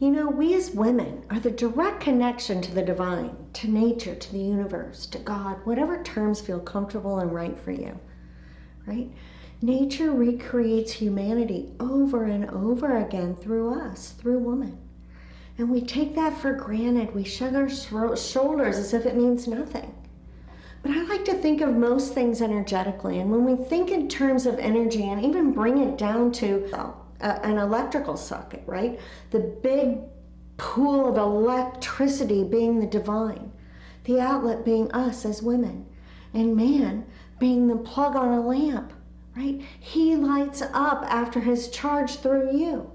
You know, we as women are the direct connection to the divine, to nature, to the universe, to God, whatever terms feel comfortable and right for you, right? Nature recreates humanity over and over again through us, through women. And we take that for granted. We shrug our shoulders as if it means nothing. But I like to think of most things energetically. And when we think in terms of energy and even bring it down to an electrical socket, right? The big pool of electricity being the divine, the outlet being us as women, and man being the plug on a lamp, right? He lights up after his charge through you.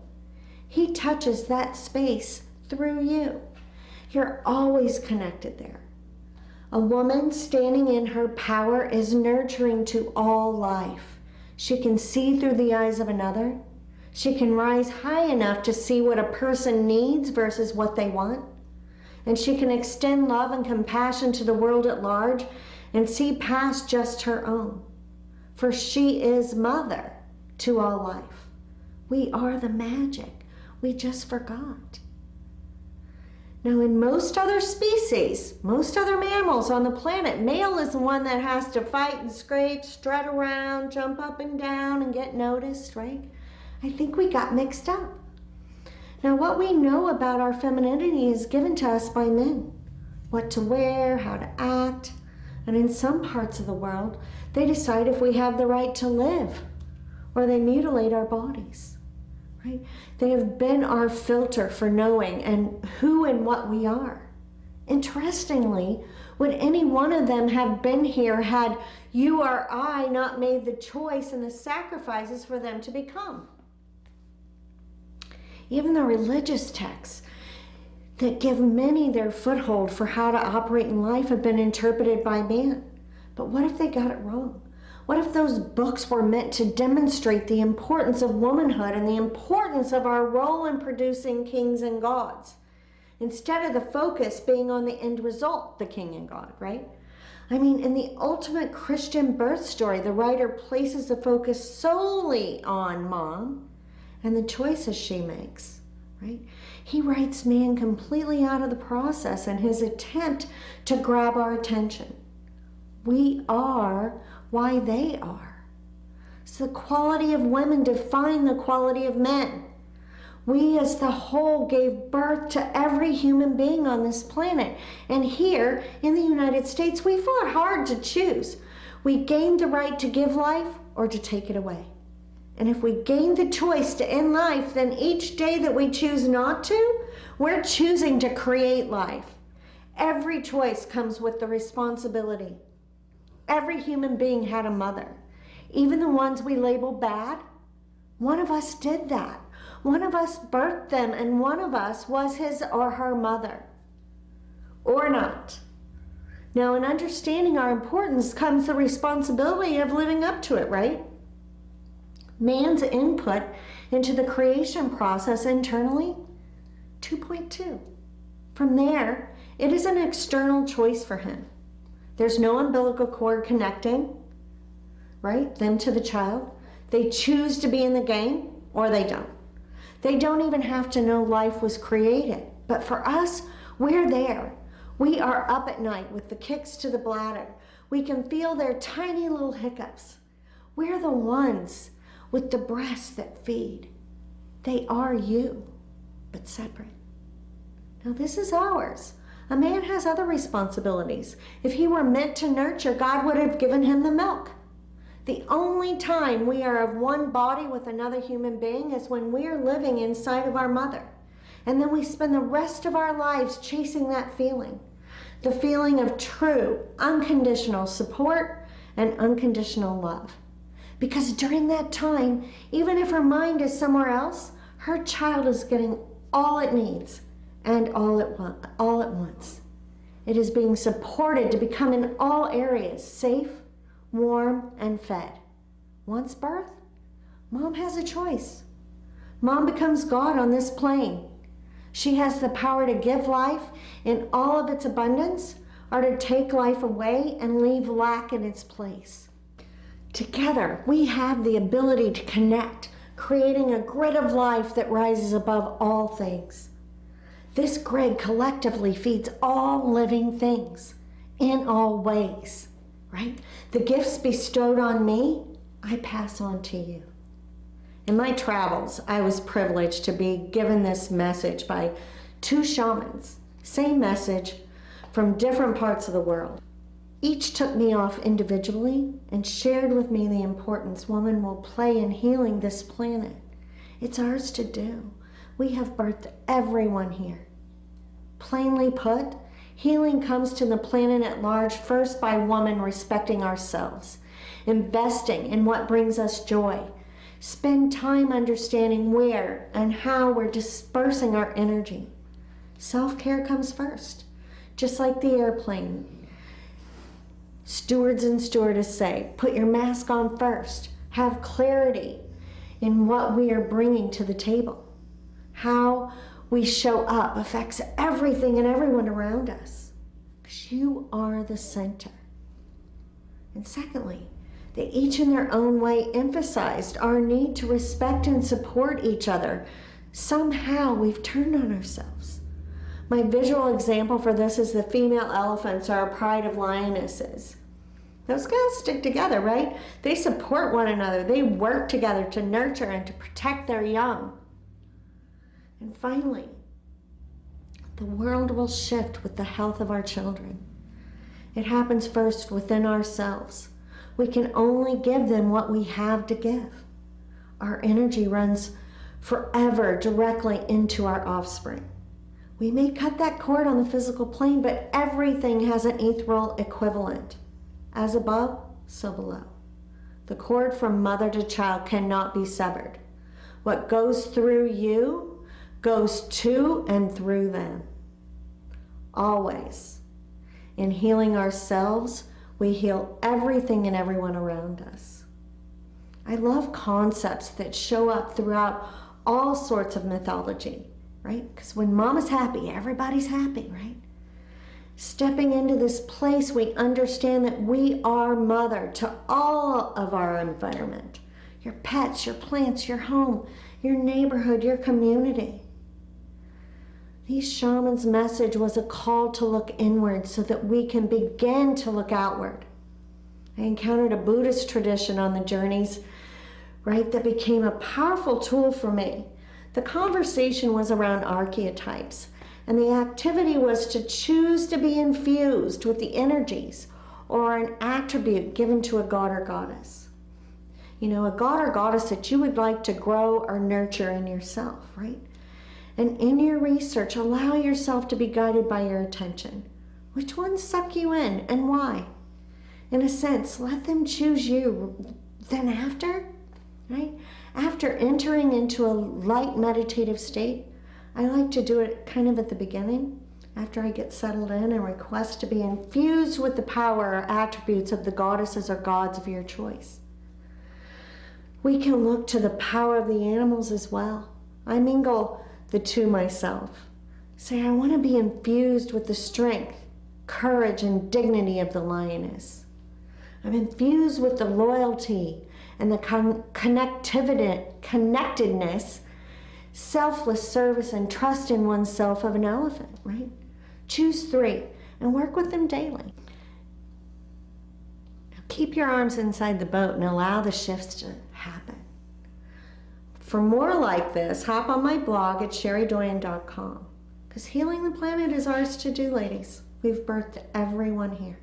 He touches that space through you. You're always connected there. A woman standing in her power is nurturing to all life. She can see through the eyes of another. She can rise high enough to see what a person needs versus what they want. And she can extend love and compassion to the world at large and see past just her own. For she is mother to all life. We are the magic. We just forgot. Now, in most other species, most other mammals on the planet, male is the one that has to fight and scrape, strut around, jump up and down, and get noticed, right? I think we got mixed up. Now, what we know about our femininity is given to us by men. What to wear, how to act, and in some parts of the world, they decide if we have the right to live, or they mutilate our bodies. Right? They have been our filter for knowing and who and what we are. Interestingly, would any one of them have been here had you or I not made the choice and the sacrifices for them to become? Even the religious texts that give many their foothold for how to operate in life have been interpreted by man. But what if they got it wrong? What if those books were meant to demonstrate the importance of womanhood and the importance of our role in producing kings and gods, instead of the focus being on the end result, the king and god, right? I mean, in the ultimate Christian birth story, the writer places the focus solely on mom and the choices she makes, right? He writes man completely out of the process in his attempt to grab our attention. We are why they are. So the quality of women define the quality of men. We as the whole gave birth to every human being on this planet. And here in the United States, we fought hard to choose. We gained the right to give life or to take it away. And if we gain the choice to end life, then each day that we choose not to, we're choosing to create life. Every choice comes with the responsibility. Every human being had a mother. Even the ones we label bad, one of us did that. One of us birthed them, and one of us was his or her mother. Or not. Now, in understanding our importance comes the responsibility of living up to it, right? Man's input into the creation process internally, 2.2. From there, it is an external choice for him. There's no umbilical cord connecting, right, them to the child. They choose to be in the game or they don't. They don't even have to know life was created. But for us, we're there. We are up at night with the kicks to the bladder. We can feel their tiny little hiccups. We're the ones with the breasts that feed. They are you, but separate. Now this is ours. A man has other responsibilities. If he were meant to nurture, God would have given him the milk. The only time we are of one body with another human being is when we are living inside of our mother. And then we spend the rest of our lives chasing that feeling. The feeling of true, unconditional support and unconditional love. Because during that time, even if her mind is somewhere else, her child is getting all it needs and all at once. It is being supported to become in all areas safe, warm, and fed. Once birth, mom has a choice. Mom becomes God on this plane. She has the power to give life in all of its abundance or to take life away and leave lack in its place. Together, we have the ability to connect, creating a grid of life that rises above all things. This grid collectively feeds all living things in all ways, right? The gifts bestowed on me, I pass on to you. In my travels, I was privileged to be given this message by 2 shamans, same message from different parts of the world. Each took me off individually and shared with me the importance woman will play in healing this planet. It's ours to do. We have birthed everyone here. Plainly put, healing comes to the planet at large first by woman respecting ourselves, investing in what brings us joy. Spend time understanding where and how we're dispersing our energy. Self-care comes first, just like the airplane. Stewards and stewardess say, put your mask on first. Have clarity in what we are bringing to the table. How we show up affects everything and everyone around us. Because you are the center. And secondly, they each in their own way emphasized our need to respect and support each other. Somehow we've turned on ourselves. My visual example for this is the female elephants are a pride of lionesses. Those guys stick together, right? They support one another. They work together to nurture and to protect their young. And finally, the world will shift with the health of our children. It happens first within ourselves. We can only give them what we have to give. Our energy runs forever directly into our offspring. We may cut that cord on the physical plane, but everything has an ethereal equivalent. As above, so below. The cord from mother to child cannot be severed. What goes through you goes to and through them. Always. In healing ourselves, we heal everything and everyone around us. I love concepts that show up throughout all sorts of mythology, right? Because when mama's happy, everybody's happy, right? Stepping into this place, we understand that we are mother to all of our environment. Your pets, your plants, your home, your neighborhood, your community. These shamans' message was a call to look inward so that we can begin to look outward. I encountered a Buddhist tradition on the journeys, right, that became a powerful tool for me. The conversation was around archetypes, and the activity was to choose to be infused with the energies or an attribute given to a god or goddess. You know, a god or goddess that you would like to grow or nurture in yourself, right? And in your research, allow yourself to be guided by your attention. Which ones suck you in and why? In a sense, let them choose you. Then after, right? After entering into a light meditative state, I like to do it kind of at the beginning, after I get settled in and request to be infused with the power or attributes of the goddesses or gods of your choice. We can look to the power of the animals as well. I mingle the two myself. Say, I want to be infused with the strength, courage, and dignity of the lioness. I'm infused with the loyalty and the connectedness, selfless service, and trust in oneself of an elephant, right? Choose 3 and work with them daily. Now keep your arms inside the boat and allow the shifts to happen. For more like this, hop on my blog at cheriedoyen.com, because healing the planet is ours to do, ladies. We've birthed everyone here.